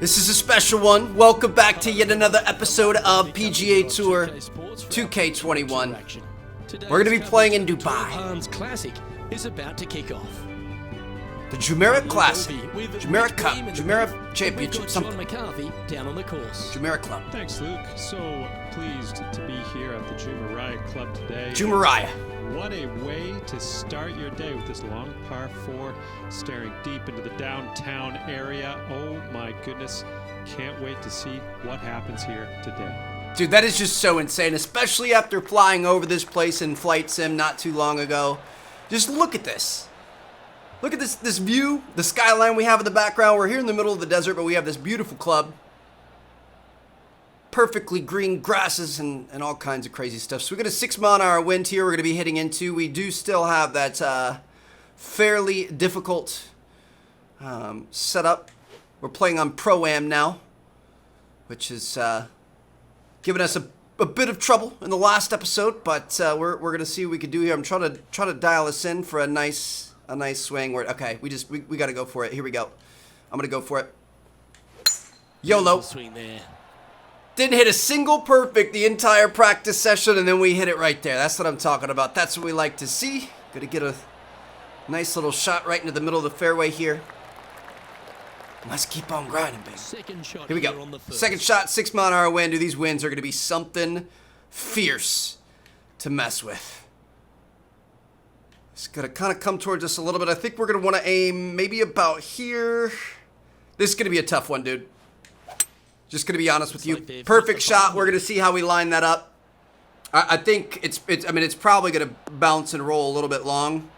This is a special one. Welcome back to yet another episode of PGA Tour 2K21. We're going to be playing in Dubai. Classic is about to kick off. The Jumeirah Classic, Jumeirah Cup, Jumeirah Championship, something. McCarthy down on the course. Jumeirah Club. Thanks, Luke. So pleased to be here at the Jumeirah Club today. Jumeirah. What a way to start your day with this long par 4, staring deep into the downtown area. Oh my goodness, can't wait to see what happens here today. Dude, that is just so insane, especially after flying over this place in Flight Sim not too long ago. Just look at this. Look at this view, the skyline we have in the background. We're here in the middle of the desert, but we have this beautiful club. Perfectly green grasses and all kinds of crazy stuff. So we got a 6-mile-an-hour wind here we're going to be hitting into. We do still have that fairly difficult setup. We're playing on Pro-Am now, which is giving us a bit of trouble in the last episode, but we're going to see what we can do here. I'm trying to dial us in for a nice swing. Okay, we got to go for it. Here we go. I'm going to go for it. YOLO. Swing there. Didn't hit a single perfect the entire practice session, and then we hit it right there. That's what I'm talking about. That's what we like to see. Gonna get a nice little shot right into the middle of the fairway here. Let's keep on grinding, baby. Second shot Here we go. On the first. Second shot, 6-mile-an-hour wind. Dude, these winds are gonna be something fierce to mess with. It's gonna kind of come towards us a little bit. I think we're gonna want to aim maybe about here. This is gonna be a tough one, dude. Just gonna be honest with you. Perfect shot. We're gonna see how we line that up. I think it's probably gonna bounce and roll a little bit long.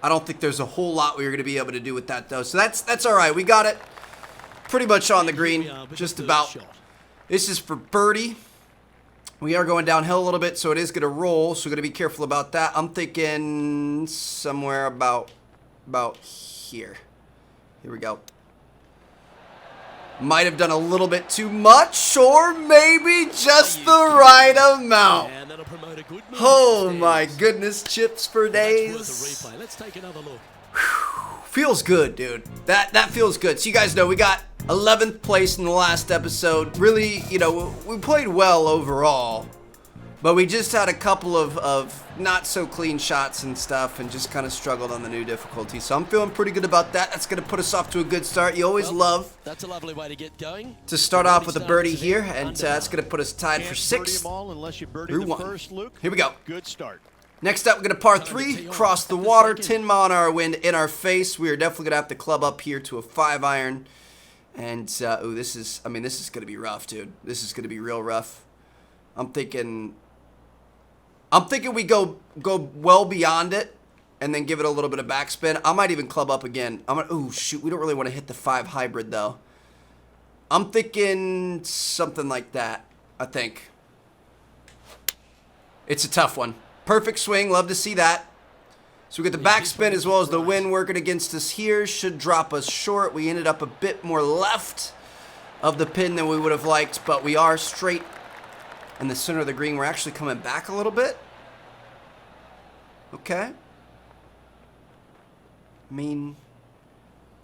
I don't think there's a whole lot we're gonna be able to do with that though. So that's all right. We got it pretty much on the green, just about. This is for birdie. We are going downhill a little bit, so it is gonna roll. So we're gonna be careful about that. I'm thinking somewhere about here. Here we go. Might have done a little bit too much, or maybe just the right amount. Oh my goodness, chips for days. Let's take another look. Feels good, dude. That feels good. So you guys know we got 11th place in the last episode. Really, you know, we played well overall, but we just had a couple of not so clean shots and stuff and just kind of struggled on the new difficulty. So I'm feeling pretty good about that. That's going to put us off to a good start. You always love that's a lovely way to get going. To start off with a birdie here, and that's going to put us tied for 6 through 1. Here we go. Good start. Next up, we're going to par 3, cross the water, 10-mile-an-hour wind in our face. We are definitely going to have to club up here to a 5-iron. And, ooh, this is going to be rough, dude. This is going to be real rough. I'm thinking we go well beyond it and then give it a little bit of backspin. I might even club up again. Oh, shoot. We don't really want to hit the 5 hybrid, though. I'm thinking something like that, I think. It's a tough one. Perfect swing. Love to see that. So we get the backspin as well as the wind working against us here. Should drop us short. We ended up a bit more left of the pin than we would have liked, but we are straight in the center of the green. We're actually coming back a little bit. Okay. I mean,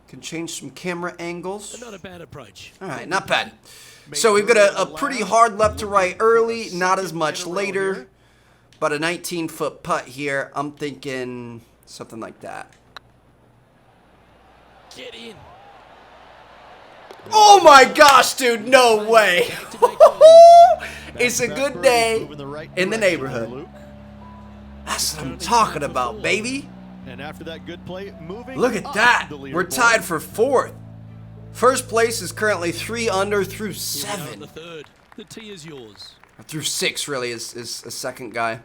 can change some camera angles. But not a bad approach. All right, not bad. So we've got a pretty hard left to right early, not as much later, but a 19-foot putt here. I'm thinking something like that. Get in. Oh my gosh, dude, no way. It's a good day in the neighborhood. That's what I'm talking about, baby. And after that good play, moving. Look at that. We're tied for 4th. First place is currently 3 under through 7. The third. The tee is yours. Through 6 really is a second guy.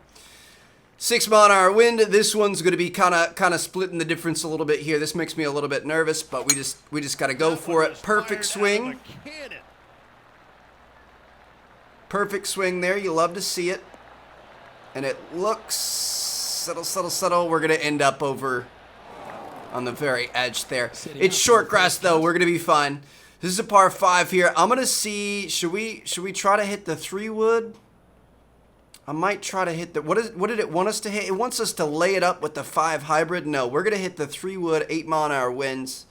6-mile-an-hour wind. This one's going to be kind of splitting the difference a little bit here. This makes me a little bit nervous, but we just got to go for it. Perfect swing. Perfect swing there. You love to see it. And it looks settle. We're going to end up over on the very edge there. It's short grass though. We're going to be fine. This is a par 5 here. I'm going to see, should we try to hit the 3-wood? I might try to hit the, what did it want us to hit? It wants us to lay it up with the 5 hybrid. No, we're going to hit the 3-wood, 8-mile-an-hour winds.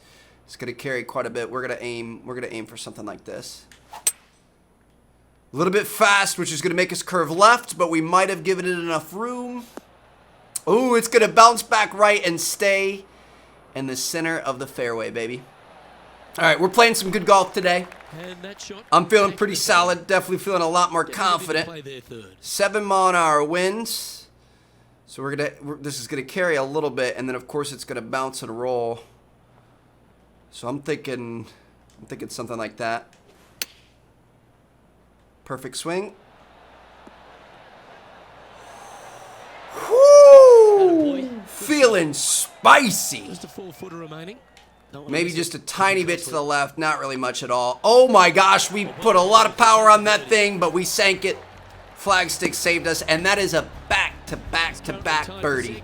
It's gonna carry quite a bit. We're gonna aim for something like this. A little bit fast, which is gonna make us curve left, but we might have given it enough room. Ooh, it's gonna bounce back right and stay in the center of the fairway, baby. All right, we're playing some good golf today. And that shot I'm feeling back pretty to the solid. Definitely feeling a lot more Definitely didn't confident. play their third. 7-mile-an-hour winds. So this is gonna carry a little bit, and then of course it's gonna bounce and roll. So I'm thinking something like that. Perfect swing. Whoo! Feeling spicy. Just a 4-footer remaining. Don't wanna Maybe miss just it. a tiny bit to the left, not really much at all. Oh my gosh, we put a lot of power on that thing, but we sank it. Flagstick saved us, and that is a back-to-back-to-back birdie.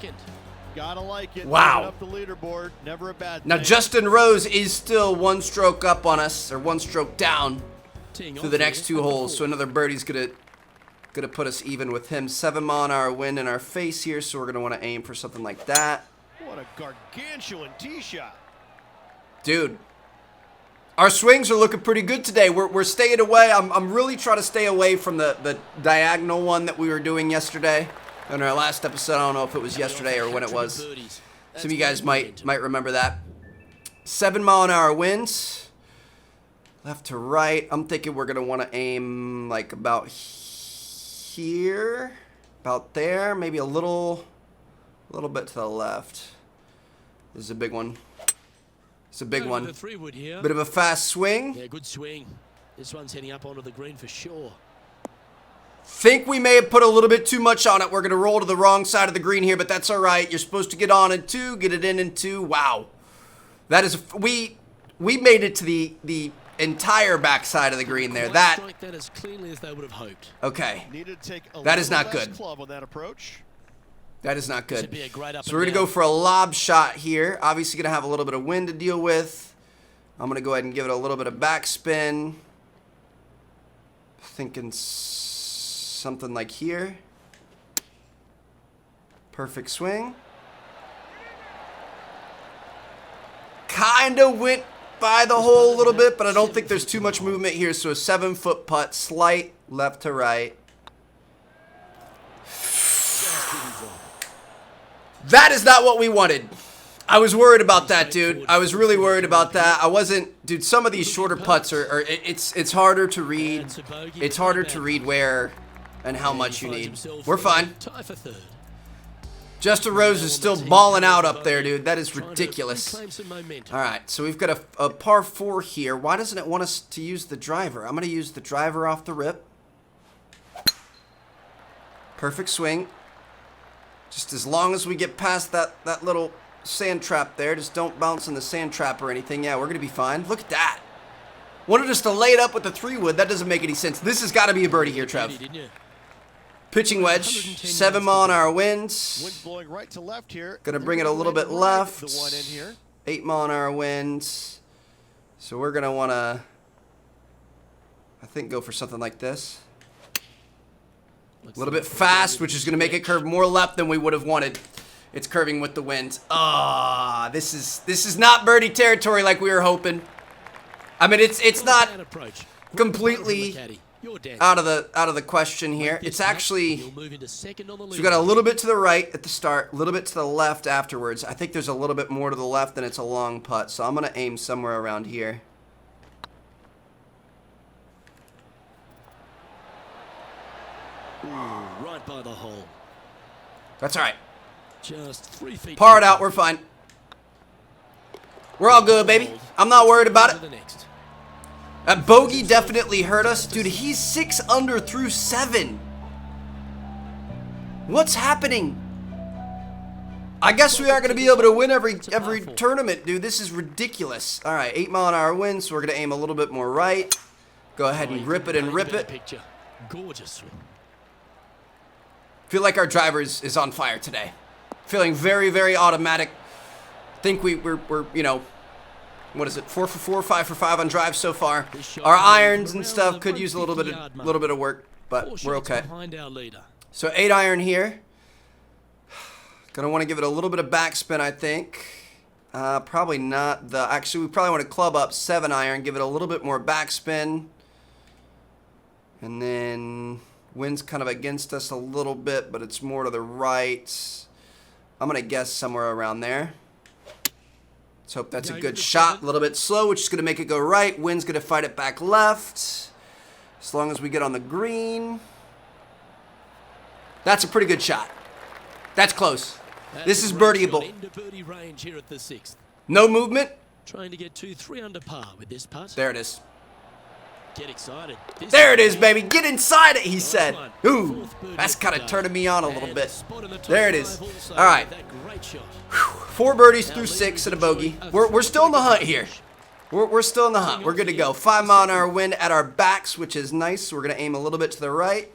Gotta like it. Wow. Moving up the leaderboard, never a bad Now thing. Justin Rose is still 1 stroke up on us, or 1 stroke down Teeing through off the next here, 2 number holes. 4. So another birdie's gonna put us even with him. 7-mile-an-hour wind in our face here, so we're gonna want to aim for something like that. What a gargantuan tee shot. Dude, our swings are looking pretty good today. We're staying away. I'm really trying to stay away from the diagonal one that we were doing yesterday. In our last episode, I don't know if it was yesterday or when it was. Some of you guys might remember that. 7-mile-an-hour winds. Left to right. I'm thinking we're gonna want to aim like about here, about there, maybe a little bit to the left. This is a big one. It's a big Over one. the 3-wood here. Bit of a fast swing. Yeah, good swing. This one's heading up onto the green for sure. Think we may have put a little bit too much on it. We're going to roll to the wrong side of the green here, but that's all right. You're supposed to get on in 2, get it in 2. Wow. That is we made it to the entire backside of the green there. Quite That strike that as cleanly as they would have hoped. okay. Needed to take a That is little not less good. club on that approach. That is not Should good. be a great up So and we're going to down. go for a lob shot here. Obviously going to have a little bit of wind to deal with. I'm going to go ahead and give it a little bit of backspin. Thinking something like here. Perfect swing. Kind of went by the hole a little bit, but I don't think there's too much movement here. So a 7-foot putt, slight left to right. That is not what we wanted. I was worried about that, dude. I was really worried about that. I wasn't, dude. Some of these shorter putts it's harder to read. It's harder to read where and how much you need. We're fine. Tie for third. Justin Rose is still balling out up there, dude. That is Trying to ridiculous. reclaim some momentum. All right, so we've got a par 4 here. Why doesn't it want us to use the driver? I'm going to use the driver off the rip. Perfect swing. Just as long as we get past that little sand trap there, just don't bounce in the sand trap or anything. Yeah, we're going to be fine. Look at that. Wanted us to lay it up with the 3-wood. That doesn't make any sense. This has got to be a birdie here, Trev. Didn't you? Pitching wedge, 7-mile-an-hour winds. Wind blowing right to left here. Gonna bring it a little bit left. The one in here. 8-mile-an-hour winds. So we're gonna wanna, I think, go for something like this. A little bit fast, which is gonna make it curve more left than we would have wanted. It's curving with the wind. Ah, this is not birdie territory like we were hoping. I mean, it's not An approach. completely Caddy. You're dancing. out of the question here. This It's match, actually. you'll move into second on the So we got a leaderboard. little bit to the right at the start, a little bit to the left afterwards. I think there's a little bit more to the left, and it's a long putt. So I'm going to aim somewhere around here. Ooh, right by the hole. That's all right. Just 3 feet. Par it out. We're fine. We're all good, baby. I'm not worried about To it. the next. That bogey definitely hurt us. Dude, he's 6 under through 7. What's happening? I guess we aren't going to be able to win every tournament, dude. This is ridiculous. All right, 8-mile-an-hour wind, so we're going to aim a little bit more right. Go ahead and rip it and rip it. Picture. Gorgeous swing. Feel like our driver is on fire today. Feeling very, very automatic. Think we're you know, what is it? 4 for 4, 5 for 5 on drives so far. Our irons and stuff could use a little bit of work, but we're okay. Behind our leader. So 8-iron here. Gonna want to give it a little bit of backspin, I think. Probably not the... Actually, we probably want to club up 7-iron, give it a little bit more backspin. And then wind's kind of against us a little bit, but it's more to the right. I'm going to guess somewhere around there. Let's hope that's a good shot. A little bit slow, which is going to make it go right. Wind's going to fight it back left. As long as we get on the green. That's a pretty good shot. That's close. This is birdieable. Into birdie range here at the 6th. No movement. Trying to get 2-3 under par with this putt. There it is. Get excited. There it is, baby. Get inside it, he said. Ooh, that's kind of turning me on a little bit. There it is. All right. 4 birdies through 6 and a bogey. We're still in the hunt here. We're still in the hunt. We're good to go. 5-mile-an-hour wind at our backs, which is nice. We're going to aim a little bit to the right.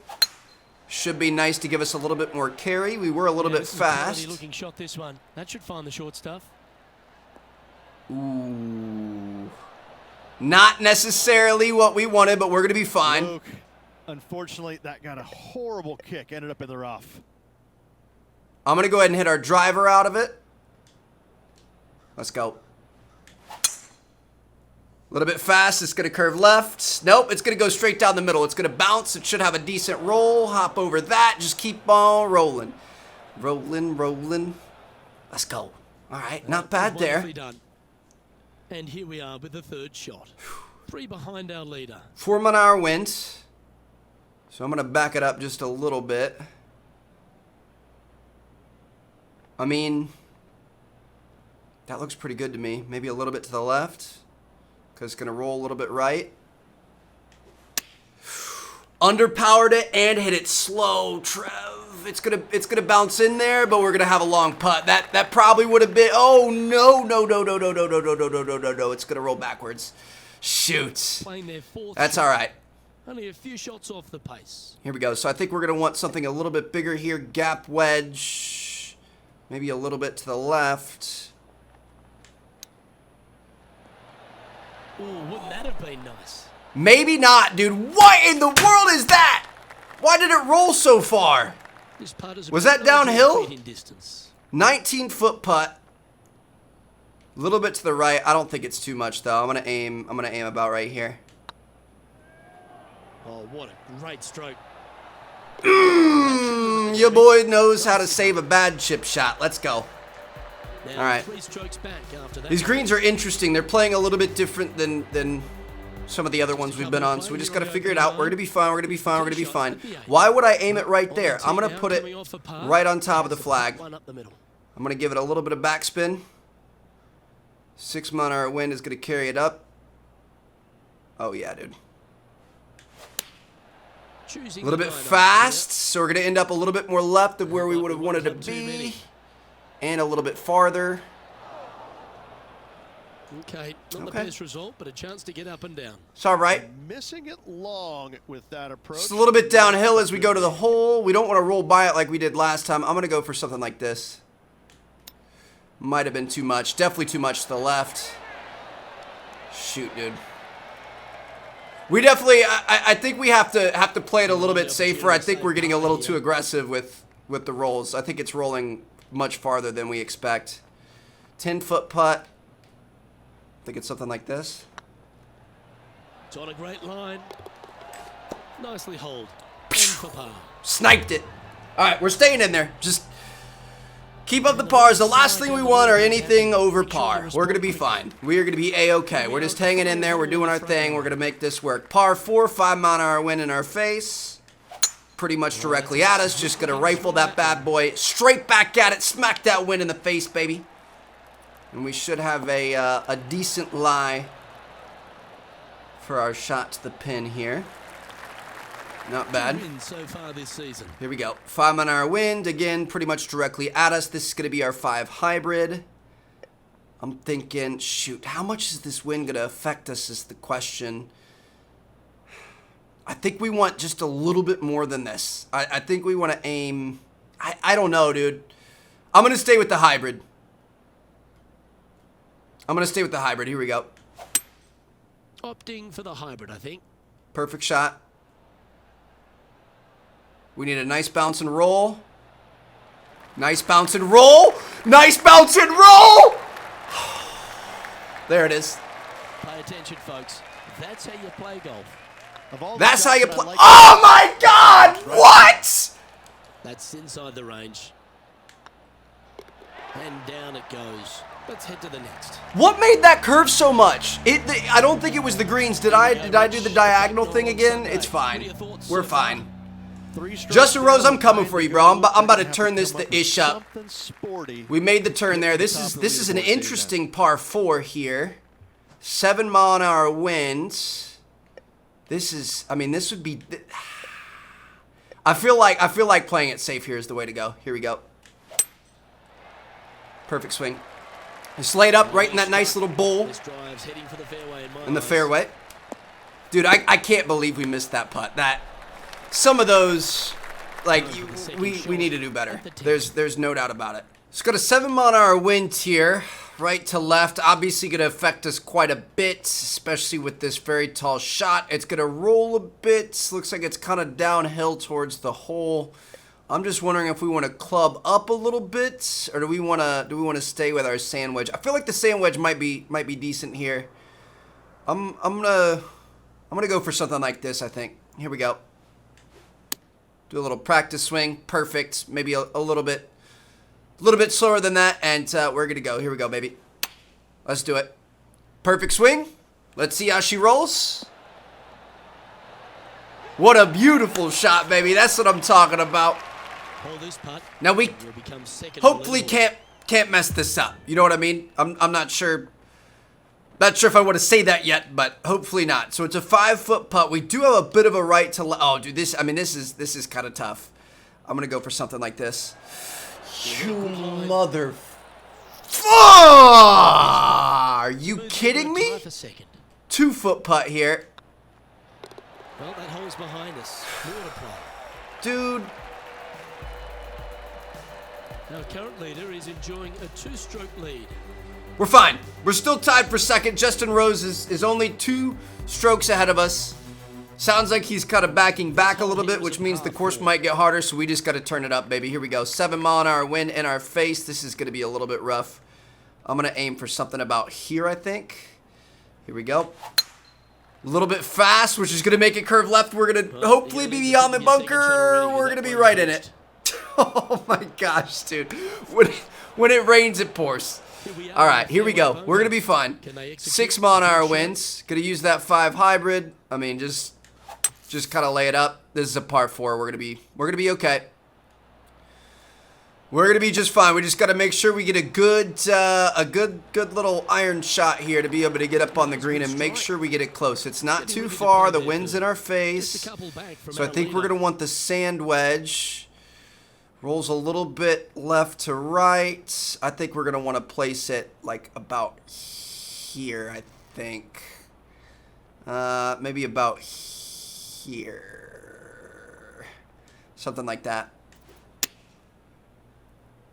Should be nice to give us a little bit more carry. We were a little bit fast. Looking shot this one. That should find the short stuff. Ooh. Not necessarily what we wanted, but we're going to be fine. Luke, unfortunately, that got a horrible kick. Ended up in the rough. I'm going to go ahead and hit our driver out of it. Let's go. A little bit fast. It's going to curve left. Nope, it's going to go straight down the middle. It's going to bounce. It should have a decent roll. Hop over that. Just keep on rolling. Rolling, rolling. Let's go. All right, not bad there. Done. And here we are with the 3rd shot. 3 behind our leader. 4-mile-an-hour wind. So I'm going to back it up just a little bit. I mean, that looks pretty good to me. Maybe a little bit to the left. Because it's going to roll a little bit right. Underpowered it and hit it slow, Trev. It's gonna bounce in there, but we're gonna have a long putt. That probably would have been. Oh no. It's gonna roll backwards. Shoot. That's all right. Only a few shots off the pace. Here we go. So I think we're gonna want something a little bit bigger here. Gap wedge. Maybe a little bit to the left. Ooh, wouldn't that have been nice? Maybe not, dude. What in the world is that? Why did it roll so far? This putt is Was that downhill? 19-foot putt. A little bit to the right. I don't think it's too much though. I'm gonna aim about right here. Oh, what a great stroke. Your boy knows how to save a bad chip shot. Let's go. Now, all right. 3 strokes back after that. These greens are interesting. They're playing a little bit different than some of the other ones we've been on, so we just got to figure it out. We're going to be fine. We're going to be fine. We're going to be fine. Why would I aim it right there? I'm going to put it right on top of the flag. I'm going to give it a little bit of backspin. 6-mile-an-hour wind is going to carry it up. Oh, yeah, dude. A little bit fast, so we're going to end up a little bit more left of where we would have wanted to be. And a little bit farther. Okay, not the best result, but a chance to get up and down. It's all right. Missing it long with that approach. Just a little bit downhill as we go to the hole. We don't want to roll by it like we did last time. I'm going to go for something like this. Might have been too much. Definitely too much to the left. Shoot, dude. We definitely, I think we have to play it a little bit safer. I think we're getting a little too aggressive with the rolls. I think it's rolling much farther than we expect. 10-foot putt. I think it's something like this. It's on a great line. Nicely holed. 10 for par. Sniped it. All right, we're staying in there. Just keep up the pars. The last thing we want are anything over par. We're going to be fine. We are going to be A-okay. We're just hanging in there. We're doing our thing. We're going to make this work. Par 4, 5-mile-an-hour wind in our face. Pretty much directly at us. Just going to rifle that bad boy straight back at it. Smack that wind in the face, baby. And we should have a decent lie for our shot to the pin here. Not bad. So far this season. Here we go. 5-mile-an-hour wind. Again, pretty much directly at us. This is going to be our 5 hybrid. I'm thinking, shoot, how much is this wind going to affect us is the question. I think we want just a little bit more than this. I think we want to aim... I don't know, dude. I'm going to stay with the hybrid. Here we go. Opting for the hybrid, I think. Perfect shot. We need a nice bounce and roll. Nice bounce and roll. Nice bounce and roll. There it is. Pay attention, folks. That's how you play golf. Of all the That's how shots you that I play. like- Oh my God! What? That's inside the range. And down it goes. Let's head to the next. What made that curve so much? I don't think it was the greens. Did I do the diagonal thing again? It's fine. We're fine. 3 strokes Justin Rose, down, I'm coming 9 for you, to bro. go. I'm about to They're gonna turn have this come to up with ish up. something sporty. We made the turn there. This is an interesting par 4 here. 7 mile an hour winds. This is, I mean, this would be. I feel like playing it safe here is the way to go. Here we go. Perfect swing. It's laid up right in that nice little bowl This drive's heading for the fairway in my in the eyes. fairway. Dude, I can't believe we missed that putt. Some of those, like, we need to do better. There's no doubt about it. It's got a 7 mile an hour wind here, right to left. Obviously going to affect us quite a bit, especially with this very tall shot. It's going to roll a bit. Looks like it's kind of downhill towards the hole. I'm just wondering if we want to club up a little bit, or do we want to stay with our sand wedge? I feel like the sand wedge might be decent here. I'm gonna go for something like this. I think. Here we go. Do a little practice swing. Perfect. Maybe a little bit slower than that, and we're gonna go. Here we go, baby. Let's do it. Perfect swing. Let's see how she rolls. What a beautiful shot, baby. That's what I'm talking about. Hold this putt. Now we You'll become second hopefully on the leaderboard. can't mess this up. You know what I mean? I'm not sure. Not sure if I want to say that yet, but hopefully not. So it's a 5-foot putt. We do have a bit of a right to. Oh, dude, this. I mean, this is kind of tough. I'm gonna go for something like this. You mother. Are you Moves kidding over to tie me? for second. 2-foot putt here, Well, that hole's behind us. More to play. dude. Our current leader is enjoying a 2-stroke lead. We're fine. We're still tied for second. Justin Rose is only 2 strokes ahead of us. Sounds like he's kind of backing back a little bit, which means the course might get harder, so we just got to turn it up, baby. Here we go. 7 mile an hour wind in our face. This is going to be a little bit rough. I'm going to aim for something about here, I think. Here we go. A little bit fast, which is going to make it curve left. We're going to hopefully be beyond the bunker. We're going to be right in it. Oh my gosh, dude. When it rains, it pours. All right, here we go. We're going to be fine. 6 mile an hour winds. Going to use that 5 hybrid. I mean, just kind of lay it up. This is a par 4. We're going to be okay. We're going to be just fine. We just got to make sure we get a good little iron shot here to be able to get up on the green and make sure we get it close. It's not too far. The wind's in our face. So I think we're going to want the sand wedge. Rolls a little bit left to right. I think we're going to want to place it like about here, I think. Maybe about here. Something like that.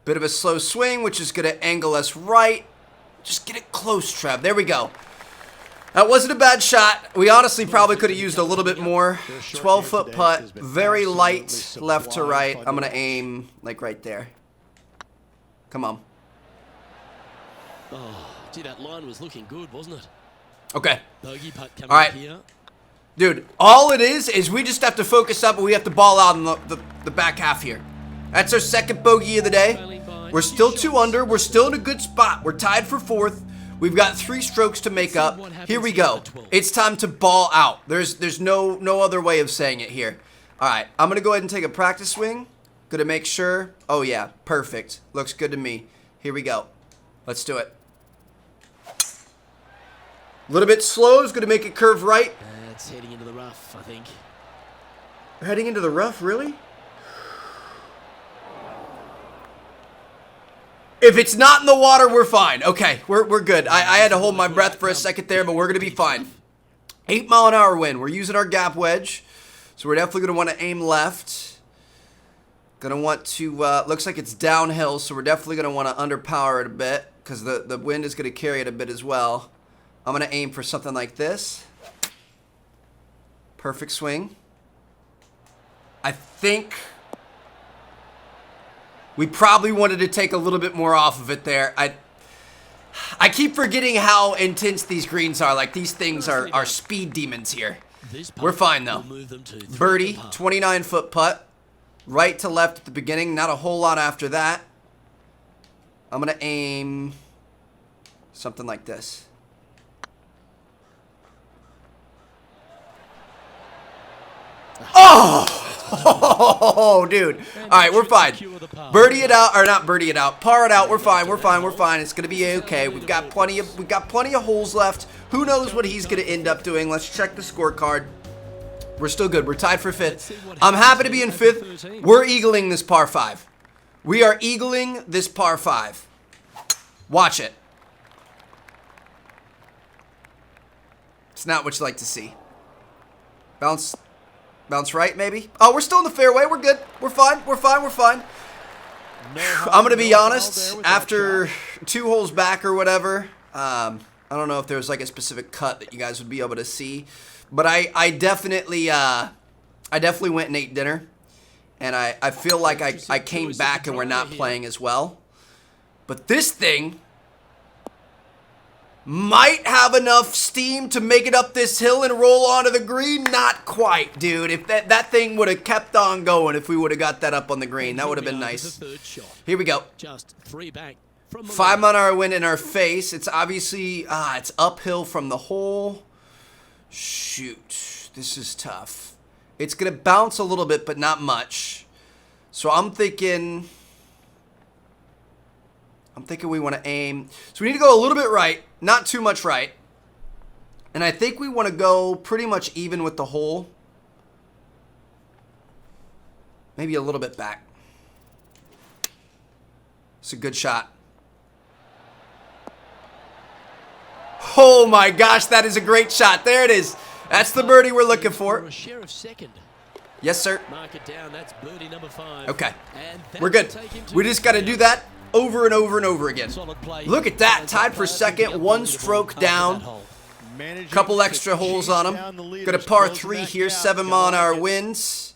Bit of a slow swing, which is going to angle us right. Just get it close, Trev. There we go. That wasn't a bad shot. We honestly probably could have used a little bit more. 12-foot putt, very light left to right. I'm going to aim like right there. Come on. Oh, gee, that line was looking good, wasn't it? Okay. Bogey putt coming All right. up here. Dude, all it is we just have to focus up and we have to ball out in the back half here. That's our second bogey of the day. We're still 2 under. We're still in a good spot. We're tied for 4th. We've got 3 strokes to make up. Here we go. It's time to ball out. There's no other way of saying it here. All right, I'm going to go ahead and take a practice swing. Going to make sure. Oh, yeah, perfect. Looks good to me. Here we go. Let's do it. A little bit slow is going to make it curve right. It's heading into the rough, I think. We're heading into the rough, really? If it's not in the water, we're fine. Okay, we're good. I had to hold my breath for a second there, but we're going to be fine. 8 mile an hour wind. We're using our gap wedge. So we're definitely going to want to aim left. Going to want to, looks like it's downhill, so we're definitely going to want to underpower it a bit because the wind is going to carry it a bit as well. I'm going to aim for something like this. Perfect swing. I think we probably wanted to take a little bit more off of it there. I keep forgetting how intense these greens are. Like, these things are speed demons here. We're fine, though. Birdie, 29-foot putt. Right to left at the beginning. Not a whole lot after that. I'm going to aim something like this. Oh, dude. All right, we're fine. Birdie it out, or not birdie it out. Par it out. We're fine. We're fine. We're fine. It's gonna be okay. We've got plenty of holes left. Who knows what he's gonna end up doing? Let's check the scorecard. We're still good. We're tied for 5th. I'm happy to be in 5th. We're eagling this par 5. We are eagling this par 5. Watch it. It's not what you like to see. Bounce right, maybe. Oh, we're still in the fairway. We're good. We're fine. We're fine. We're fine. I'm going to be honest. After 2 holes back or whatever, I don't know if there was like a specific cut that you guys would be able to see. But I definitely went and ate dinner. And I feel like I came back and we're not playing as well. But this thing might have enough steam to make it up this hill and roll onto the green. Not quite, dude. If that thing would have kept on going, if we would have got that up on the green, that would have been nice. Here we go. Just 3 back. 5-mile-an-hour wind in our face. It's obviously, it's uphill from the hole. Shoot. This is tough. It's going to bounce a little bit, but not much. So I'm thinking we want to aim. So we need to go a little bit right. Not too much right. And I think we want to go pretty much even with the hole. Maybe a little bit back. It's a good shot. Oh my gosh, that is a great shot. There it is. That's the birdie we're looking for. A share of second. Yes, sir. Mark it down. That's birdie number 5. Okay. We're good. We just got to do that over and over and over again. Look at that. Tied for second. 1 stroke down. Couple extra holes on them. Got a par 3 here. 7-mile-an-hour winds.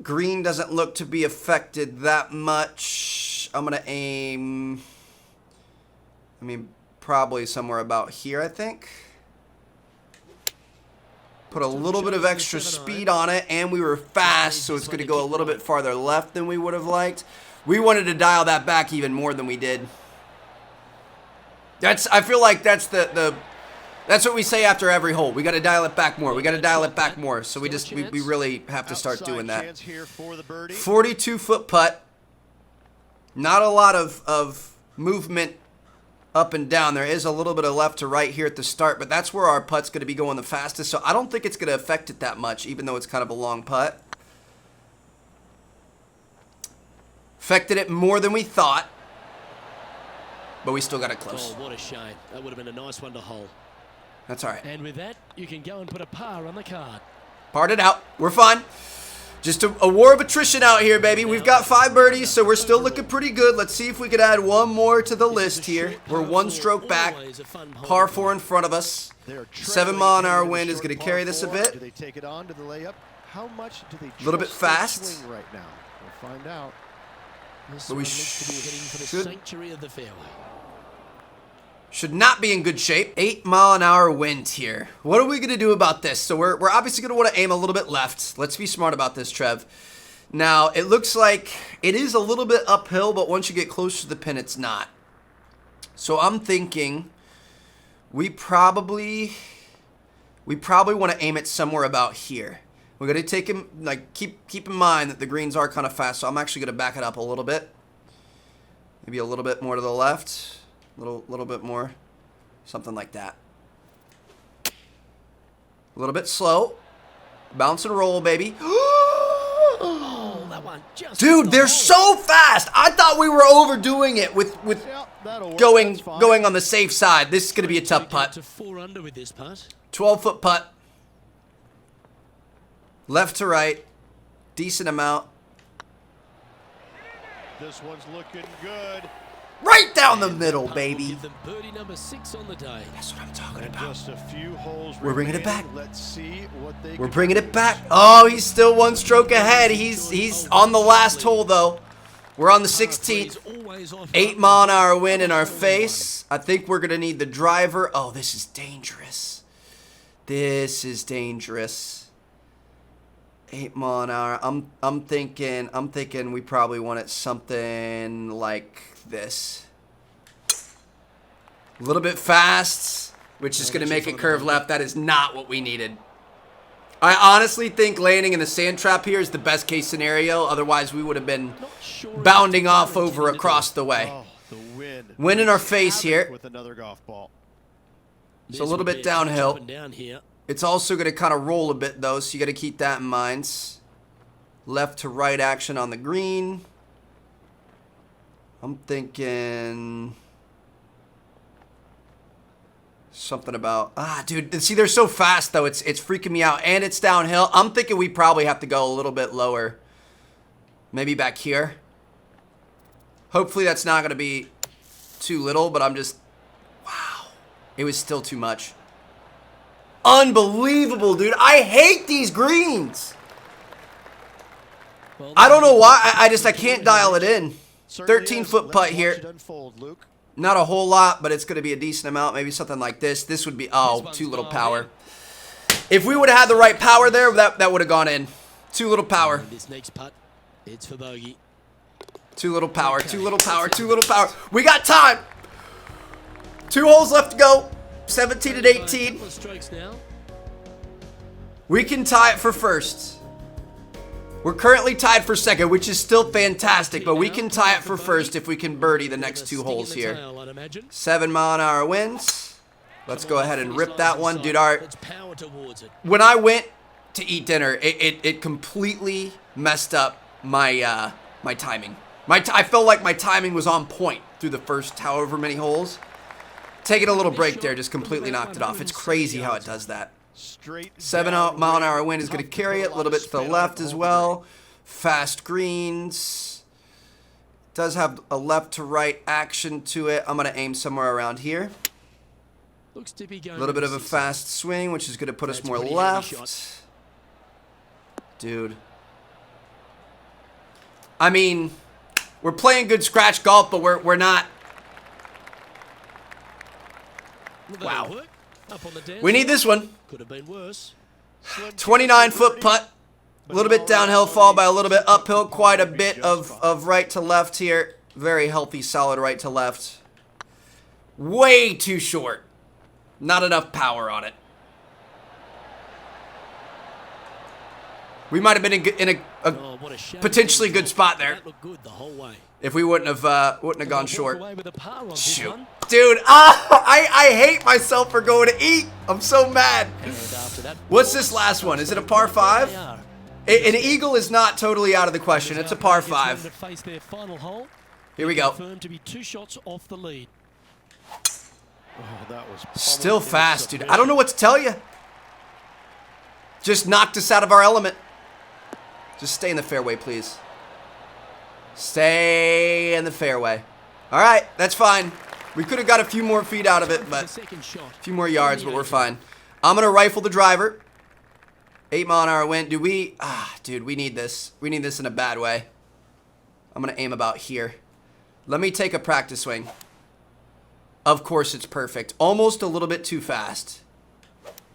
Green doesn't look to be affected that much. I'm going to aim, probably somewhere about here, I think. Put a little bit of extra speed on it, and we were fast, so it's going to go a little bit farther left than we would have liked. We wanted to dial that back even more than we did. I feel like that's that's what we say after every hole. We got to dial it back more. We got to dial it back more. So we really have to start doing that. 42-foot putt. Not a lot of movement up and down. There is a little bit of left to right here at the start, but that's where our putt's going to be going the fastest. So I don't think it's going to affect it that much, even though it's kind of a long putt. Affected it more than we thought, but we still got it close. Oh, what a shame. That would have been a nice one to hole. That's all right. And with that, you can go and put a par on the card. Parred it out. We're fine. Just a war of attrition out here, baby. We've got 5 birdies, so we're still looking pretty good. Let's see if we could add 1 more to the list here. We're 1 stroke back. Par 4 in front of us. 7-mile-an-hour wind is going to carry this a bit. Do they take it on to the layup? How much do they a little bit fast swing right now? We'll find out. But we should not be in good shape. 8-mile-an-hour wind here. What are we going to do about this? So we're obviously going to want to aim a little bit left. Let's be smart about this, Trev. Now, it looks like it is a little bit uphill, but once you get close to the pin, it's not. So I'm thinking we probably want to aim it somewhere about here. We're going to take him, like, keep in mind that the greens are kind of fast, so I'm actually going to back it up a little bit. Maybe a little bit more to the left. Little bit more. Something like that. A little bit slow. Bounce and roll, baby. Oh, that one just dude, they're so fast. I thought we were overdoing it with going on the safe side. This is going to be a tough putt. 12-foot putt. Left to right. Decent amount. This one's looking good. Right down the middle, baby. Give them birdie number 6 on the day. That's what I'm talking about. Just a few holes. We're bringing it back. Let's see what they. We're bringing it back. Oh, he's still 1 stroke ahead. He's on the last hole though. We're on the 16th. 8-mile-an-hour wind in our face. I think we're going to need the driver. Oh, this is dangerous. This is dangerous. 8-mile-an-hour. I'm thinking we probably want it something like this. A little bit fast, which is going to make it curve left. That is not what we needed. I honestly think landing in the sand trap here is the best case scenario. Otherwise, we would have been bounding off over across the way. Oh, the wind in our face here. with another golf ball. It's a little bit downhill. It's also going to kind of roll a bit, though, so you got to keep that in mind. Left to right action on the green. I'm thinking something about, dude, see, they're so fast, though. It's freaking me out, and it's downhill. I'm thinking we probably have to go a little bit lower. Maybe back here. Hopefully that's not going to be too little, but I'm just, wow. It was still too much. Unbelievable, dude. I hate these greens. I don't know why. I can't dial it in. 13-foot putt here. Not a whole lot, but it's going to be a decent amount. Maybe something like this. This would be, too little power. If we would have had the right power there, that would have gone in. Too little power. This next putt, it's for bogey. Too little power, too little power, too little power. We got time. 2 holes left to go. 17 and 18. We can tie it for first. We're currently tied for second, which is still fantastic, but we can tie it for first if we can birdie the next 2 holes here. 7-mile-an-hour winds. Let's go ahead and rip that one. Dude, when I went to eat dinner, it completely messed up my my timing. I felt like my timing was on point through the first however many holes. Taking a little break there just completely knocked it off. It's crazy how it does that. 7-mile-an-hour wind is going to carry it a little bit to the left as well. Fast greens. Does have a left to right action to it. I'm going to aim somewhere around here. A little bit of a fast swing, which is going to put us more left. Dude. I mean, we're playing good scratch golf, but we're not. Wow. We need this one. Could have been worse. 29-foot putt. A little bit downhill, fall by a little bit uphill. Quite a bit of right to left here. Very healthy, solid right to left. Way too short. Not enough power on it. We might have been in a potentially good spot there. If we wouldn't have gone short. Shoot. Dude, I hate myself for going to eat. I'm so mad. What's this last one? Is it a par 5? An eagle is not totally out of the question. It's a par 5. Here we go. Still fast, dude. I don't know what to tell you. Just knocked us out of our element. Just stay in the fairway, please. Stay in the fairway. All right, that's fine. We could have got a few more feet out of it, but a few more yards, but we're fine. I'm going to rifle the driver. 8-mile-an-hour wind. Dude, we need this. We need this in a bad way. I'm going to aim about here. Let me take a practice swing. Of course, it's perfect. Almost a little bit too fast.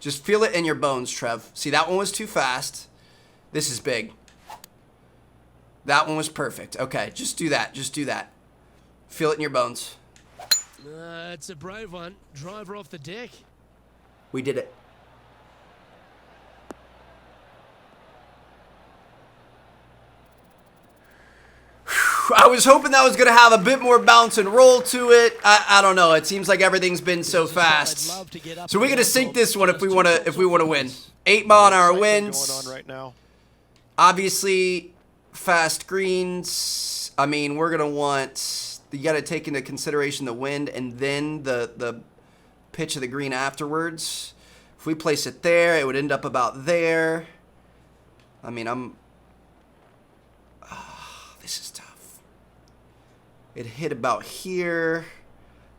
Just feel it in your bones, Trev. See, that one was too fast. This is big. That one was perfect. Okay, just do that. Just do that. Feel it in your bones. It's a brave one. Driver off the deck. We did it. I was hoping that was going to have a bit more bounce and roll to it. I don't know. It seems like everything's been so fast. So we're going to sink this one if we want to win. 8-mile-an-hour winds. Obviously, fast greens. I mean, we're going to want, you got to take into consideration the wind and then the pitch of the green afterwards. If we place it there, it would end up about there. I mean, this is tough. It hit about here.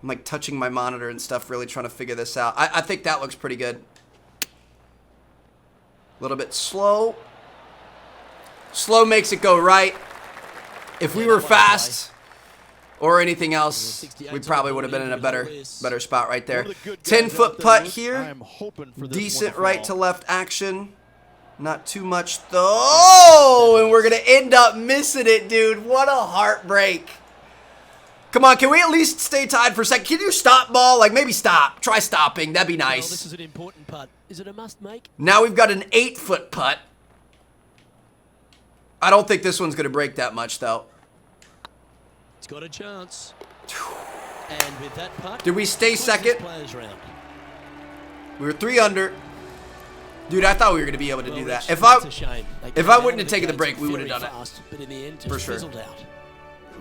I'm like touching my monitor and stuff, really trying to figure this out. I think that looks pretty good. A little bit slow. Slow makes it go right. If we were fast or anything else, we probably would have been in a better spot right there. 10-foot putt here. Decent right to left action. Not too much though. Oh, and we're going to end up missing it, dude. What a heartbreak. Come on, can we at least stay tied for a second? Can you stop, ball? Like, maybe stop. Try stopping. That'd be Well, nice. this is an important putt. Is it a must make? Now we've got an 8-foot putt. I don't think this one's going to break that much, though. It's got a chance. And with that putt, Did we stay second? players round. We were 3 under. Dude, I thought we were going to be able to do that. If That's a shame. They if came I out wouldn't of have taken the gates break, we would have very done it. fast, but in the end, For just sure. fizzled out.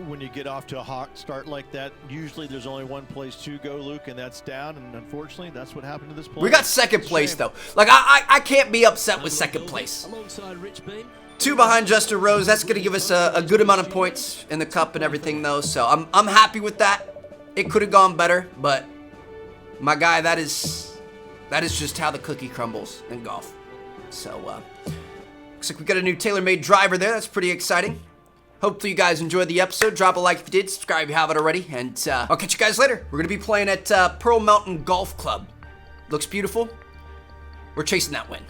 When you get off to a hot start like that, usually there's only one place to go, Luke, and that's down. And unfortunately, that's what happened to this player. We got second It's a place, shame. though. Like, I can't be upset with second place. Alongside Rich Beam. 2 behind Justin Rose. That's going to give us a good amount of points in the cup and everything, though. So I'm happy with that. It could have gone better, but my guy, that is just how the cookie crumbles in golf. So looks like we got a new tailor-made driver there. That's pretty exciting. Hopefully you guys enjoyed the episode. Drop a like if you did. Subscribe if you haven't already. And I'll catch you guys later. We're going to be playing at Pearl Mountain Golf Club. Looks beautiful. We're chasing that win.